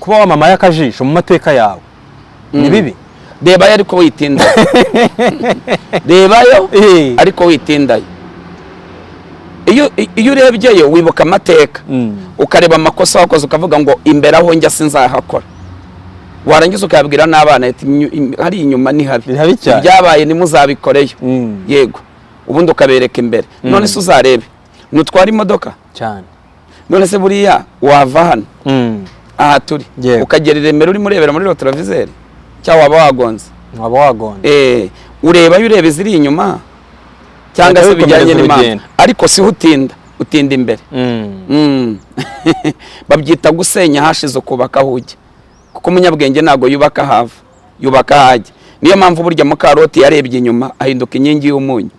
kuba wamamaye akajisho mu mateka yawe ni bibi. Rebayo ariko witinda. Rebayo ariko witindayo. Iyo urebyeyo wibuka amateka ukareba amakosa wakoze ukavuga ngo imbere aho njya sinzahakora. Warangiza ukabwira n'abana ati hari inyuma ni habi. Byabaye nimuzabikoreyo. Yego. Ubundi ukabereka imbere. None se uzarebe. Nutwara imodoka cyane. None se buriya wava hano. Aha turi. Ukagera iremero uri murebera muri rotorovizeri. Cyangwa waba wagonze. Waba wagonze. Ureba yurebe ziri inyuma. Cyangwa se bijyanye n'imana. Ariko si utinda imbere. Babyita gusenya hashize kubaka hujye. Kuko umunyabwenge nago yubaka hava, yubaka hajye. Niyo mpamvu burya Mukaroti yarebye inyuma ahinduka inkingi y'umunyu.